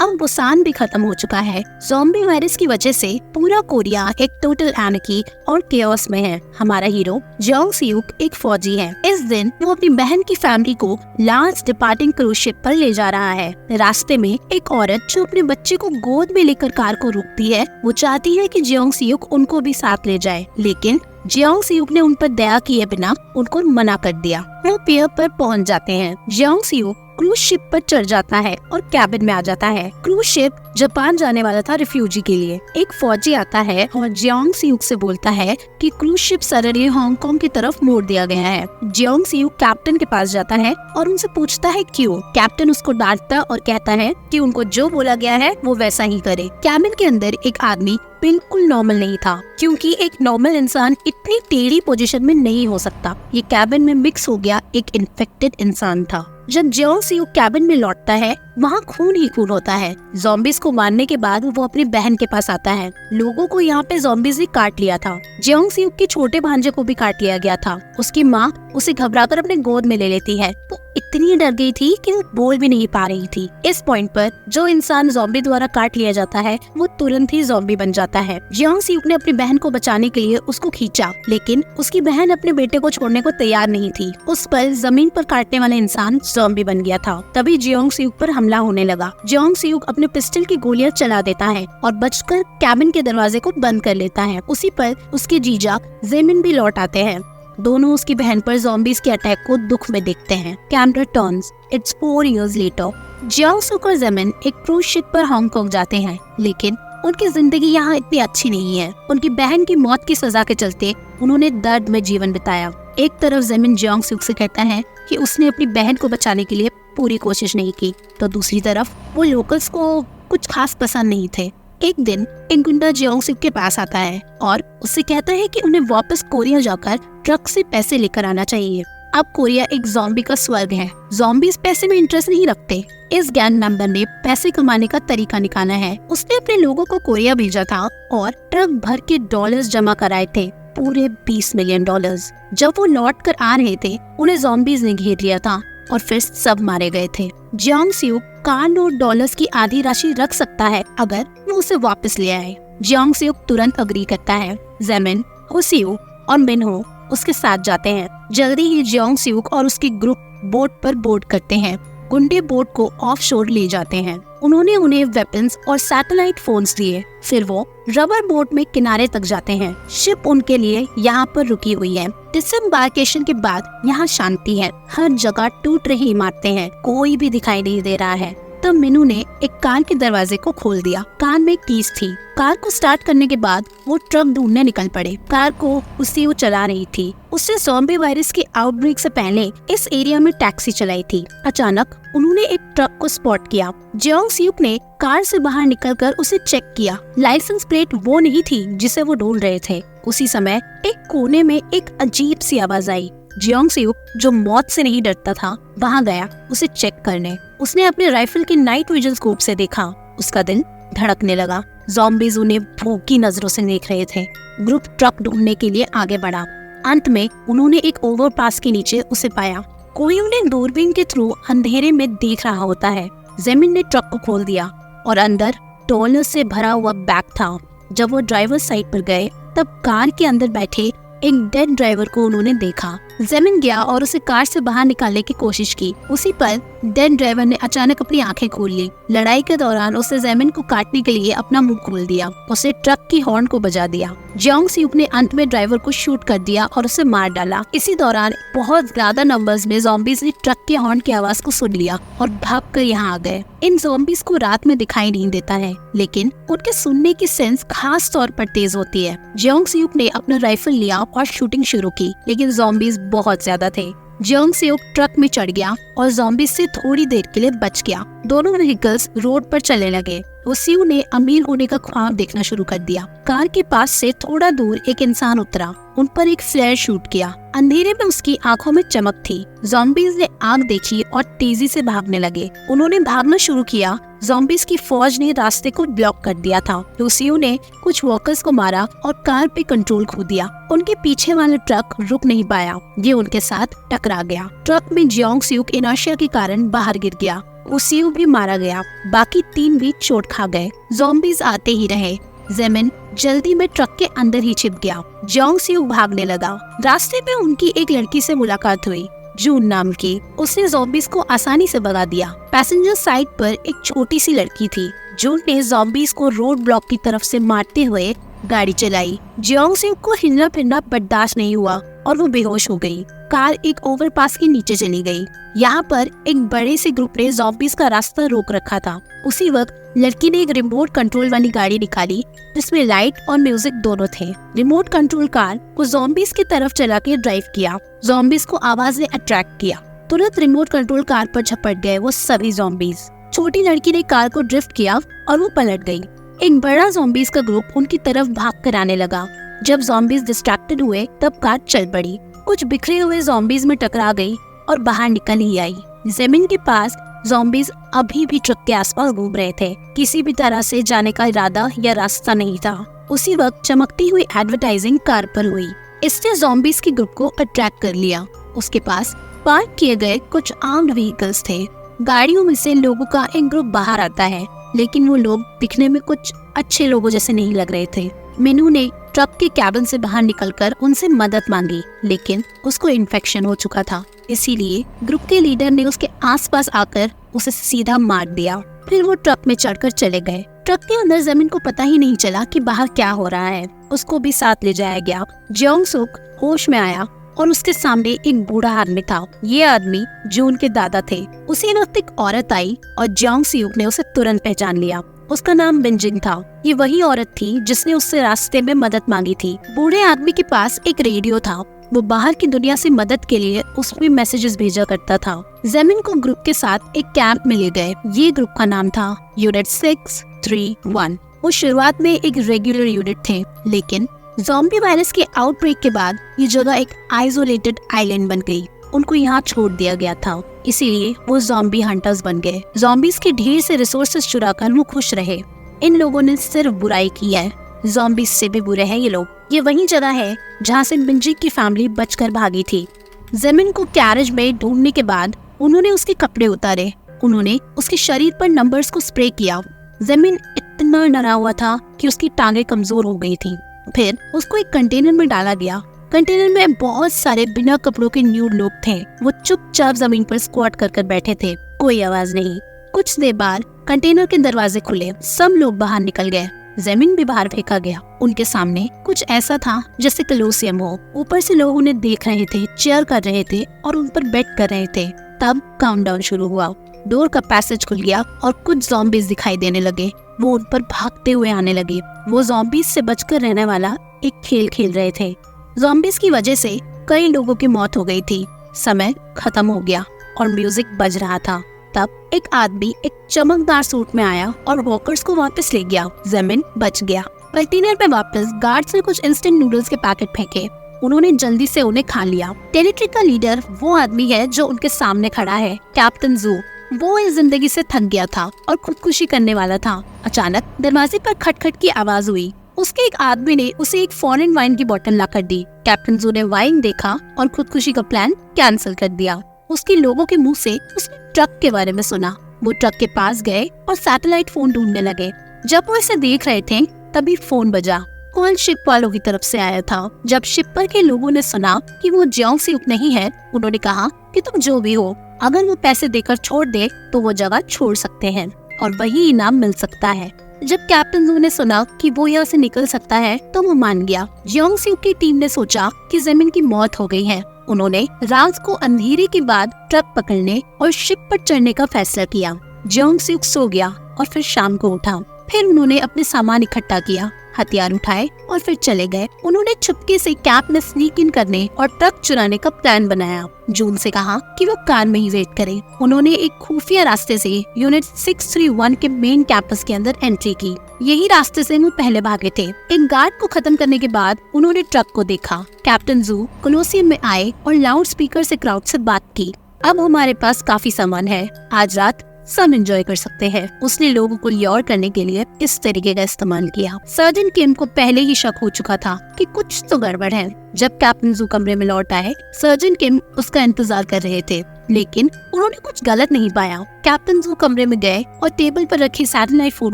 अब बुसान भी खत्म हो चुका है। ज़ॉम्बी वायरस की वजह से पूरा कोरिया एक टोटल एनार्की और केओस में है। हमारा हीरो जोंग सियुक एक फौजी है। इस दिन वो अपनी बहन की फैमिली को लास्ट डिपार्टिंग क्रूज शिप पर ले जा रहा है। रास्ते में एक औरत जो अपने बच्चे को गोद में लेकर कार को रोकती है, वो चाहती है कि जोंग सियुक उनको भी साथ ले जाए, लेकिन जोंग सियुक ने उन पर दया किए बिना उनको मना कर दिया। वो पियर पर पहुंच जाते हैं। जोंग सियुक क्रूज शिप पर चढ़ जाता है और कैबिन में आ जाता है। क्रूज शिप जापान जाने वाला था रिफ्यूजी के लिए। एक फौजी आता है और जोंग सियुक से बोलता है कि क्रूज शिप सडनली हांगकांग की तरफ मोड़ दिया गया है। जोंग सियुक कैप्टन के पास जाता है और उनसे पूछता है क्यों। कैप्टन उसको डांटता और कहता है कि उनको जो बोला गया है वो वैसा ही करे। कैबिन के अंदर एक आदमी बिल्कुल नॉर्मल नहीं था, क्योंकि एक नॉर्मल इंसान इतनी टेढ़ी पोजीशन में नहीं हो सकता। ये कैबिन में मिक्स हो गया एक इन्फेक्टेड इंसान था। जब जोंग सियुक कैबिन में लौटता है, वहाँ खून ही खून होता है। ज़ॉम्बीज को मारने के बाद वो अपनी बहन के पास आता है। लोगों को यहाँ पे ज़ॉम्बीज ने काट लिया था। जोंग सियुक के छोटे भांजे को भी काट लिया गया था। उसकी माँ उसे घबराकर अपने गोद में ले लेती है। वो इतनी डर गई थी कि वो बोल भी नहीं पा रही थी। इस पॉइंट पर जो इंसान ज़ॉम्बी द्वारा काट लिया जाता है वो तुरंत ही ज़ॉम्बी बन जाता है। जोंग सियुक ने अपनी बहन को बचाने के लिए उसको खींचा, लेकिन उसकी बहन अपने बेटे को छोड़ने को तैयार नहीं थी। उस पर जमीन पर काटने वाला इंसान ज़ॉम्बी बन गया था। तभी जोंग सियुक पर हमला होने लगा। जोंग सियुक अपने पिस्टल की गोलियां चला देता है और बचकर कैबिन के दरवाजे को बंद कर लेता है। उसी पर उसके जीजा जेमिन भी लौट आते हैं। दोनों उसकी बहन पर ज़ॉम्बीज के अटैक को दुख में देखते हैं। Camera turns, it's 4 years later। Jong Seok और जेमिन एक क्रूज शिप पर हांगकांग जाते हैं, लेकिन उनकी जिंदगी यहाँ इतनी अच्छी नहीं है। उनकी बहन की मौत की सजा के चलते उन्होंने दर्द में जीवन बिताया। एक तरफ जेमिन जोंग सियुक से कहता है कि उसने अपनी बहन को बचाने के लिए पूरी कोशिश नहीं की, तो दूसरी तरफ वो लोकल्स को कुछ खास पसंद नहीं थे। एक दिन एक गुंडा जोंग सियुक के पास आता है और उससे कहता है कि उन्हें वापस कोरिया जाकर ट्रक से पैसे लेकर आना चाहिए। अब कोरिया एक ज़ॉम्बी का स्वर्ग है। ज़ॉम्बीज पैसे में इंटरेस्ट नहीं रखते। इस गैंग मेंबर ने पैसे कमाने का तरीका निकाला है। उसने अपने लोगों को कोरिया भेजा था और ट्रक भर के डॉलर्स जमा कराए थे, पूरे 20 मिलियन डॉलर्स। जब वो लौट कर आ रहे थे, उन्हें ज़ॉम्बीज ने घेर लिया था और फिर सब मारे गए थे। जोंग सियुक कार और डॉलर्स की आधी राशि रख सकता है अगर वो उसे वापस ले आए। जोंग सियुक तुरंत अग्री करता है। जेमिन, होसियो और मिनहो उसके साथ जाते हैं। जल्दी ही जोंग सियुक और उसकी ग्रुप बोट पर बोर्ड करते हैं। गुंडे बोट को ऑफ शोर ले जाते हैं। उन्होंने उन्हें वेपन्स और सैटेलाइट फोन्स दिए। फिर वो रबर बोट में किनारे तक जाते हैं। शिप उनके लिए यहाँ पर रुकी हुई है। डिसएम्बार्केशन के बाद यहाँ शांति है। हर जगह टूट रही इमारतें हैं, कोई भी दिखाई नहीं दे रहा है। तब मीनू ने एक कार के दरवाजे को खोल दिया। कार में कीज थी। कार को स्टार्ट करने के बाद वो ट्रक ढूंढने निकल पड़े। कार को उसी वो चला रही थी। उससे ज़ॉम्बी वायरस के आउटब्रेक से पहले इस एरिया में टैक्सी चलाई थी। अचानक उन्होंने एक ट्रक को स्पॉट किया। जोंग सियुक ने कार से बाहर निकलकर उसे चेक किया। लाइसेंस प्लेट वो नहीं थी जिसे वो ढूंढ रहे थे। उसी समय एक कोने में एक अजीब सी आवाज आई। जोंग सियुक, जो मौत से नहीं डरता था, वहाँ गया उसे चेक करने। उसने अपने राइफल के नाइट विजन स्कोप से देखा। उसका दिल धड़कने लगा। ज़ॉम्बीज उन्हें भूखी नजरों से देख रहे थे। ग्रुप ट्रक ढूंढने के लिए आगे बढ़ा। अंत में उन्होंने एक ओवरपास के नीचे उसे पाया। कोई उन्हें दूरबीन के थ्रू अंधेरे में देख रहा होता है। जेमिन ने ट्रक को खोल दिया और अंदर डॉलर से भरा हुआ बैग था। जब वो ड्राइवर साइड पर गए, तब कार के अंदर बैठे एक डेड ड्राइवर को उन्होंने देखा। जेमिन गया और उसे कार से बाहर निकालने की कोशिश की। उसी पर डेड ड्राइवर ने अचानक अपनी आंखें खोल ली। लड़ाई के दौरान उसने जेमिन को काटने के लिए अपना मुंह खोल दिया। उसे ट्रक की हॉर्न को बजा दिया। जोंग सियुक ने अंत में ड्राइवर को शूट कर दिया और उसे मार डाला। इसी दौरान बहुत ज्यादा नंबर्स में ज़ॉम्बीज ने ट्रक के हॉर्न की आवाज को सुन लिया और भागकर यहाँ आ गए। इन ज़ॉम्बीज को रात में दिखाई नहीं देता है, लेकिन उनके सुनने की सेंस खास तौर पर तेज होती है। जोंग सियुक ने अपना राइफल लिया और शूटिंग शुरू की, लेकिन ज़ॉम्बीज बहुत ज्यादा थे। जोंग सियुक ट्रक में चढ़ गया और ज़ॉम्बीज से थोड़ी देर के लिए बच गया। दोनों व्हीकल्स रोड पर चलने लगे। सियू ने अमीर होने का ख्वाब देखना शुरू कर दिया। कार के पास से थोड़ा दूर एक इंसान उतरा। उन पर एक फ्लेयर शूट किया। अंधेरे में उसकी आंखों में चमक थी। ज़ॉम्बीज ने आग देखी और तेजी से भागने लगे। उन्होंने भागना शुरू किया। ज़ॉम्बीज की फौज ने रास्ते को ब्लॉक कर दिया था। सियू ने कुछ वर्कर्स को मारा और कार पे कंट्रोल खो दिया। उनके पीछे वाला ट्रक रुक नहीं पाया। ये उनके साथ टकरा गया। ट्रक में जोंग सियुक इनर्शिया के कारण बाहर गिर गया। उसी भी मारा गया, बाकी 3 भी चोट खा गए। ज़ॉम्बीज आते ही रहे। जेमिन जल्दी में ट्रक के अंदर ही छिप गया। जोंग सियुक भागने लगा। रास्ते में उनकी एक लड़की से मुलाकात हुई, जून नाम की। उसने ज़ॉम्बीज को आसानी से भगा दिया। पैसेंजर साइड पर एक छोटी सी लड़की थी। जून ने ज़ॉम्बीज को रोड ब्लॉक की तरफ से मारते हुए गाड़ी चलाई। जोंग सियुक को हिलना फिरना बर्दाश्त नहीं हुआ और वो बेहोश हो गई। कार एक ओवरपास के नीचे चली गई। यहाँ पर एक बड़े से ग्रुप ने ज़ॉम्बीज का रास्ता रोक रखा था। उसी वक्त लड़की ने एक रिमोट कंट्रोल वाली गाड़ी निकाली जिसमें लाइट और म्यूजिक दोनों थे। रिमोट कंट्रोल कार को ज़ॉम्बीज की तरफ चला के ड्राइव किया। ज़ॉम्बीज को आवाज ने अट्रैक्ट किया। तुरंत रिमोट कंट्रोल कार पर झपट गए वो सभी ज़ॉम्बीज। छोटी लड़की ने कार को ड्रिफ्ट किया और वो पलट गई। एक बड़ा ज़ॉम्बीज का ग्रुप उनकी तरफ भाग कर आने लगा। जब ज़ॉम्बीज डिस्ट्रैक्टेड हुए तब कार चल पड़ी। कुछ बिखरे हुए ज़ॉम्बीज में टकरा गई और बाहर निकल ही आई। जमीन के पास ज़ॉम्बीज अभी भी ट्रक के आसपास घूम रहे थे। किसी भी तरह से जाने का इरादा या रास्ता नहीं था। उसी वक्त चमकती हुई एडवर्टाइजिंग कार पर हुई। इसने ज़ॉम्बीज के ग्रुप को अट्रैक्ट कर लिया। उसके पास पार्क किए गए कुछ आर्म्ड व्हीकल्स थे। गाड़ियों में से लोगों का एक ग्रुप बाहर आता है, लेकिन वो लोग दिखने में कुछ अच्छे लोगों जैसे नहीं लग रहे थे। मीनू ने ट्रक के कैबिन से बाहर निकलकर उनसे मदद मांगी, लेकिन उसको इन्फेक्शन हो चुका था। इसीलिए ग्रुप के लीडर ने उसके आसपास आकर उसे सीधा मार दिया। फिर वो ट्रक में चढ़कर चले गए। ट्रक के अंदर जमीन को पता ही नहीं चला कि बाहर क्या हो रहा है। उसको भी साथ ले जाया गया। जोंग सियुक होश में आया और उसके सामने एक बूढ़ा आदमी था। ये आदमी जून के दादा थे। उसी वक्त एक औरत आई और जोंग सियुक ने उसे तुरंत पहचान लिया। उसका नाम बिनजिंग था। ये वही औरत थी जिसने उससे रास्ते में मदद मांगी थी। बूढ़े आदमी के पास एक रेडियो था। वो बाहर की दुनिया से मदद के लिए उसमें मैसेजेस भेजा करता था। जमीन को ग्रुप के साथ एक कैंप में ले गए। ये ग्रुप का नाम था यूनिट 631। वो शुरुआत में एक रेगुलर यूनिट थे, लेकिन ज़ॉम्बी वायरस के आउटब्रेक के बाद ये जगह एक आइसोलेटेड आइलैंड बन गई। उनको यहाँ छोड़ दिया गया था, इसीलिए वो ज़ॉम्बी हंटर्स बन गए। ज़ॉम्बीज के ढेर से रिसोर्सेज चुराकर वो खुश रहे। इन लोगों ने सिर्फ बुराई की है। ज़ॉम्बीज से भी बुरे हैं ये लोग। ये वही जगह है जहाँ से बिनजिंग की फैमिली बचकर भागी थी। जमीन को कैरेज में ढूंढने के बाद उन्होंने उसके कपड़े उतारे। उन्होंने उसके शरीर पर नंबर्स को स्प्रे किया। जमीन इतना डरा हुआ था कि उसकी टांगें कमजोर हो गई थी। फिर उसको एक कंटेनर में डाला गया। कंटेनर में बहुत सारे बिना कपड़ों के न्यूड लोग थे। वो चुपचाप जमीन पर स्क्वाट कर बैठे थे। कोई आवाज नहीं। कुछ देर बाद कंटेनर के दरवाजे खुले। सब लोग बाहर निकल गए। जमीन भी बाहर फेंका गया। उनके सामने कुछ ऐसा था जैसे कलोसियम हो। ऊपर से लोग उन्हें देख रहे थे, चेयर कर रहे थे और उन पर बेट कर रहे थे। तब काउंटडाउन शुरू हुआ। डोर का पैसेज खुल गया और कुछ ज़ॉम्बीज दिखाई देने लगे। वो उन पर भागते हुए आने लगे। वो ज़ॉम्बीज से बचकर रहने वाला एक खेल खेल रहे थे। ज़ॉम्बीज की वजह से कई लोगों की मौत हो गई थी। समय खत्म हो गया और म्यूजिक बज रहा था। तब एक आदमी एक चमकदार सूट में आया और वॉकर्स को वापस ले गया। जमीन बच गया। कंटेनर पे वापस गार्ड्स ने कुछ इंस्टेंट नूडल्स के पैकेट फेंके। उन्होंने जल्दी से उन्हें खा लिया। टेरिटरी का लीडर वो आदमी है जो उनके सामने खड़ा है, कैप्टन जू। वो इस जिंदगी से थक गया था और खुदकुशी करने वाला था। अचानक दरवाजे पर खटखट की आवाज हुई। उसके एक आदमी ने उसे एक फॉरेन वाइन की बोतल लाकर दी। कैप्टन जू ने वाइन देखा और खुदकुशी का प्लान कैंसिल कर दिया। उसके लोगों के मुंह से उसने ट्रक के बारे में सुना। वो ट्रक के पास गए और सैटेलाइट फोन ढूंढने लगे। जब वो इसे देख रहे थे तभी फोन बजा। कॉल शिप वालों की तरफ से आया था। जब शिप पर के लोगों ने सुना कि वो जोंग सियुक नहीं है, उन्होंने कहा कि तुम जो भी हो, अगर वो पैसे देकर छोड़ दे तो वो जगह छोड़ सकते हैं और वही इनाम मिल सकता है। जब कैप्टन जू ने सुना कि वो यहाँ से निकल सकता है तो वो मान गया। जोंग सियुक की टीम ने सोचा कि जमीन की मौत हो गई है। उन्होंने रात को अंधेरे के बाद ट्रक पकड़ने और शिप पर चढ़ने का फैसला किया। जोंग सियुक सो गया और फिर शाम को उठा। फिर उन्होंने अपने सामान इकट्ठा किया, हथियार उठाए और फिर चले गए। उन्होंने चुपके से कैंप में स्नीक इन करने और ट्रक चुराने का प्लान बनाया। जून से कहा कि वो कार में ही वेट करे। उन्होंने एक खुफिया रास्ते से यूनिट 631 के मेन कैंपस के अंदर एंट्री की। यही रास्ते से वो पहले भागे थे। एक गार्ड को खत्म करने के बाद उन्होंने ट्रक को देखा। कैप्टन जू कोलोसियम में आए और लाउड स्पीकर से क्राउड से बात की। अब हमारे पास काफी सामान है, आज रात सब एंजॉय कर सकते हैं। उसने लोगों को ल्योर करने के लिए इस तरीके का इस्तेमाल किया। सर्जन किम को पहले ही शक हो चुका था कि कुछ तो गड़बड़ है। जब कैप्टन जू कमरे में लौट आए, सर्जन किम उसका इंतजार कर रहे थे। लेकिन उन्होंने कुछ गलत नहीं पाया। कैप्टन जू कमरे में गए और टेबल पर रखे सैटेलाइट फोन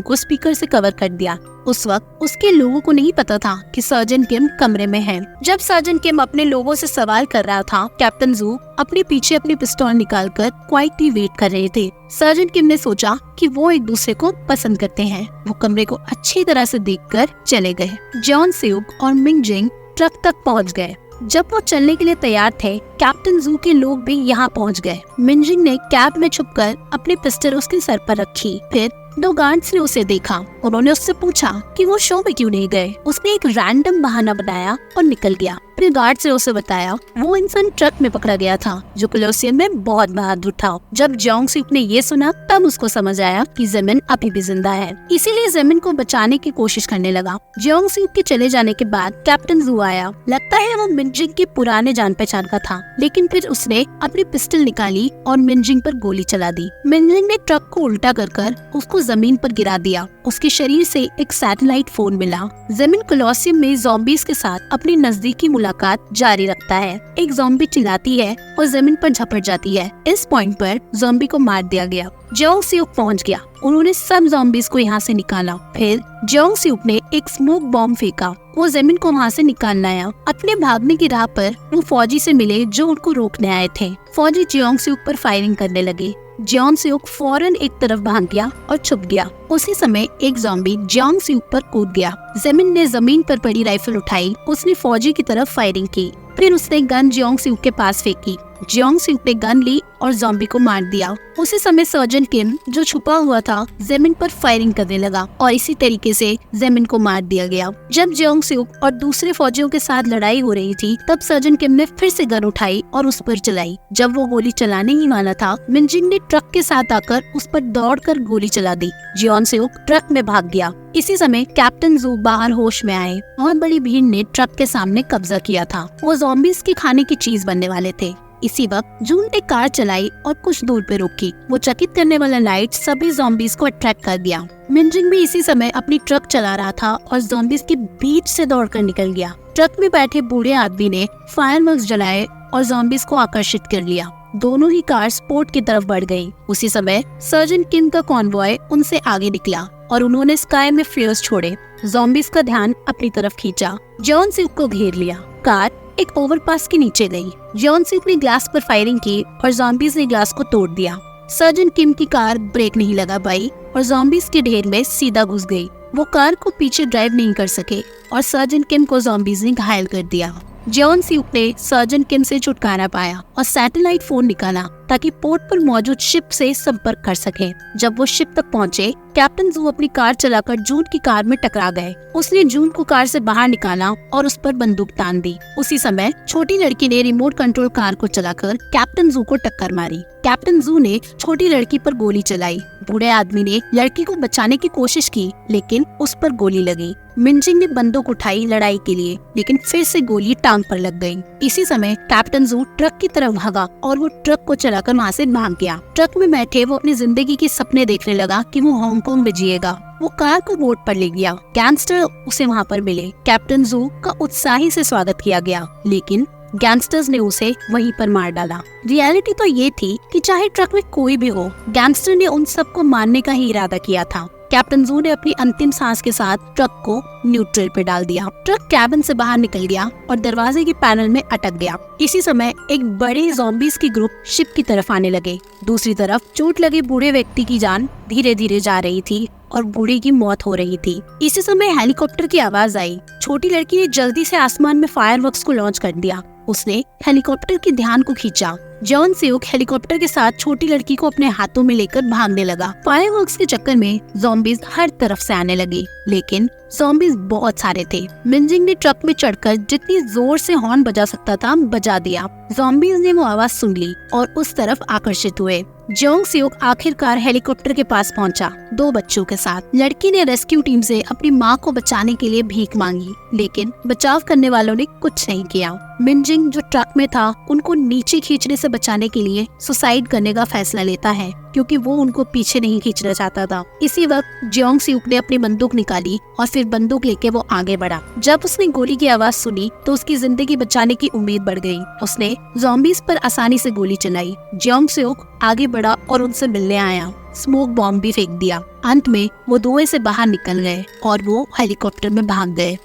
को स्पीकर से कवर कर दिया। उस वक्त उसके लोगों को नहीं पता था कि सर्जन किम कमरे में है। जब सर्जन किम अपने लोगों से सवाल कर रहा था, कैप्टन जू अपने पीछे अपनी पिस्तौल निकालकर क्वाइटली वेट कर रहे थे। सर्जन किम ने सोचा कि वो एक दूसरे को पसंद करते हैं। वो कमरे को अच्छी तरह से देखकर चले गए। जॉन सेउक और मिंग जिंग ट्रक तक पहुंच गए। जब वो चलने के लिए तैयार थे, कैप्टन जू के लोग भी यहाँ पहुँच गए। मिंजिंग ने कैब में छुपकर अपनी पिस्टल उसके सर पर रखी। फिर 2 गार्ड्स ने उसे देखा। उन्होंने उससे पूछा कि वो शो में क्यों नहीं गए। उसने एक रैंडम बहाना बनाया और निकल गया। फिर गार्ड्स ने उसे बताया वो इंसान ट्रक में पकड़ा गया था जो कोलोसियम में बहुत बहादुर था। जब जोंग सियुक ने ये सुना तब उसको समझ आया कि ज़ेमिन अभी भी जिंदा है, इसीलिए ज़ेमिन को बचाने की कोशिश करने लगा। जोंग सियुक के चले जाने के बाद कैप्टन जू आया। लगता है वो मिंजिंग के पुराने जान पहचान का था, लेकिन फिर उसने अपनी पिस्टल निकाली और मिंजिंग पर गोली चला दी। मिंजिंग ने ट्रक को उल्टा कर उसको जमीन पर गिरा दिया। उसके शरीर से एक सैटेलाइट फोन मिला। ज़ेमिन कोलोसियम में ज़ॉम्बीज़ के साथ अपनी नजदीकी मुलाकात जारी रखता है। एक ज़ॉम्बी चिल्लाती है और ज़मीन पर झपट जाती है। इस पॉइंट पर ज़ॉम्बी को मार दिया गया। जोंग सियुक पहुंच गया। उन्होंने सब ज़ॉम्बीज़ को यहाँ से निकाला। फिर जोंग सियुक ने एक स्मोक बॉम्ब फेंका। वो ज़मीन को वहाँ से निकालना आया। अपने भागने की राह पर वो फौजी से मिले जो उनको रोकने आए थे। फौजी जोंग सियुक पर फायरिंग करने लगे। जोंग सियुक फौरन एक तरफ भाग गया और छुप गया। उसी समय एक ज़ॉम्बी जोंग सियुक पर कूद गया। ज़ेमिन ने जमीन पर पड़ी राइफल उठाई। उसने फौजी की तरफ फायरिंग की। फिर उसने गन जोंग सियुक के पास फेंकी। जोंग सियुक ने गन ली और ज़ॉम्बी को मार दिया। उसी समय सर्जन किम जो छुपा हुआ था ज़ेमिन पर फायरिंग करने लगा और इसी तरीके से ज़ेमिन को मार दिया गया। जब जोंग सियुक और दूसरे फौजियों के साथ लड़ाई हो रही थी तब सर्जन किम ने फिर से गन उठाई और उस पर चलाई। जब वो गोली चलाने ही वाला था, मिंजिंग ने ट्रक के साथ आकर उस पर दौड़कर गोली चला दी। जोंग सियुक ट्रक में भाग गया। इसी समय कैप्टन जू बाहर होश में आए। बहुत बड़ी भीड़ ने ट्रक के सामने कब्जा किया था। वो ज़ॉम्बीज़ के खाने की चीज बनने वाले थे। इसी वक्त जून ने कार चलाई और कुछ दूर पे रोकी। वो चकित करने वाला लाइट सभी ज़ॉम्बीज़ को अट्रैक्ट कर दिया। मिंजिंग भी इसी समय अपनी ट्रक चला रहा था और ज़ॉम्बीज़ के बीच से दौड़कर निकल गया। ट्रक में बैठे बूढ़े आदमी ने फायरवर्क्स जलाए और ज़ॉम्बीज़ को आकर्षित कर लिया। दोनों ही कार स्पोर्ट की तरफ बढ़ गयी। उसी समय सर्जन किम का कॉन्वॉय उनसे आगे निकला और उन्होंने स्काई में फ्लेयर्स छोड़े। ज़ॉम्बीज़ का ध्यान अपनी तरफ खींचा। जोंग सियुक को घेर लिया। कार एक ओवरपास के नीचे गई। जोंग सियुक ने ग्लास पर फायरिंग की और ज़ॉम्बीज़ ने ग्लास को तोड़ दिया। सर्जन किम की कार ब्रेक नहीं लगा पाई और ज़ॉम्बीज़ के ढेर में सीधा घुस गई। वो कार को पीछे ड्राइव नहीं कर सके और सर्जन किम को ज़ॉम्बीज़ ने घायल कर दिया। जोंग सियुक ने सर्जन किम से छुटकारा पाया और सैटेलाइट फोन निकाला ताकि पोर्ट पर मौजूद शिप से संपर्क कर सके। जब वो शिप तक पहुंचे, कैप्टन जू अपनी कार चलाकर जून की कार में टकरा गए। उसने जून को कार से बाहर निकाला और उस पर बंदूक तान दी। उसी समय छोटी लड़की ने रिमोट कंट्रोल कार को चलाकर कैप्टन जू को टक्कर मारी। कैप्टन जू ने छोटी लड़की पर गोली चलाई। बूढ़े आदमी ने लड़की को बचाने की कोशिश की, लेकिन उस पर गोली लगी। मिंजिंग ने बंदूक उठाई लड़ाई के लिए, लेकिन फिर से गोली टांग पर लग गई। इसी समय कैप्टन जू ट्रक की तरफ भागा और वो ट्रक को चलाकर वहाँ से भाग गया। ट्रक में बैठे वो अपनी जिंदगी के सपने देखने लगा कि वो हांगकांग में जिएगा। वो कार को बोट पर ले गया। गैंगस्टर उसे वहाँ पर मिले। कैप्टन जू का उत्साही से स्वागत किया गया, लेकिन गैंगस्टर्स ने उसे वहीं पर मार डाला। रियलिटी तो ये थी कि चाहे ट्रक में कोई भी हो, गैंगस्टर ने उन सबको मारने का ही इरादा किया था। कैप्टन जू ने अपनी अंतिम सांस के साथ ट्रक को न्यूट्रल पे डाल दिया। ट्रक कैबिन से बाहर निकल गया और दरवाजे के पैनल में अटक गया। इसी समय एक बड़े ज़ॉम्बीज़ की ग्रुप शिप की तरफ आने लगे। दूसरी तरफ चोट लगे बूढ़े व्यक्ति की जान धीरे धीरे जा रही थी और बूढ़े की मौत हो रही थी। इसी समय हेलीकॉप्टर की आवाज आई। छोटी लड़की ने जल्दी से आसमान में फायरवर्क्स को लॉन्च कर दिया। उसने हेलीकॉप्टर के ध्यान को खींचा। जोंग सियुक हेलीकॉप्टर के साथ छोटी लड़की को अपने हाथों में लेकर भागने लगा। फायरवर्क्स के चक्कर में ज़ॉम्बीज़ हर तरफ से आने लगे, लेकिन ज़ॉम्बीज़ बहुत सारे थे। मिंजिंग ने ट्रक में चढ़कर जितनी जोर से हॉर्न बजा सकता था बजा दिया। ज़ॉम्बीज़ ने वो आवाज सुन ली और उस तरफ आकर्षित हुए। जोंग सियुक आखिरकार हेलीकॉप्टर के पास पहुंचा, 2 बच्चों के साथ। लड़की ने रेस्क्यू टीम से अपनी मां को बचाने के लिए भीख मांगी, लेकिन बचाव करने वालों ने कुछ नहीं किया। मिनजिंग जो ट्रक में था उनको नीचे खींचने से बचाने के लिए सुसाइड करने का फैसला लेता है, क्योंकि वो उनको पीछे नहीं खींचना चाहता था। इसी वक्त जियोंग सियुक ने अपनी बंदूक निकाली और फिर बंदूक लेके वो आगे बढ़ा। जब उसने गोली की आवाज सुनी तो उसकी जिंदगी बचाने की उम्मीद बढ़ गई। उसने ज़ॉम्बीज पर आसानी से गोली चलाई। जियोंग सियुक आगे बढ़ा और उनसे मिलने आया। स्मोक बॉम्ब भी फेंक दिया। अंत में वो धुएं से बाहर निकल गए और वो हेलीकॉप्टर में भाग गए।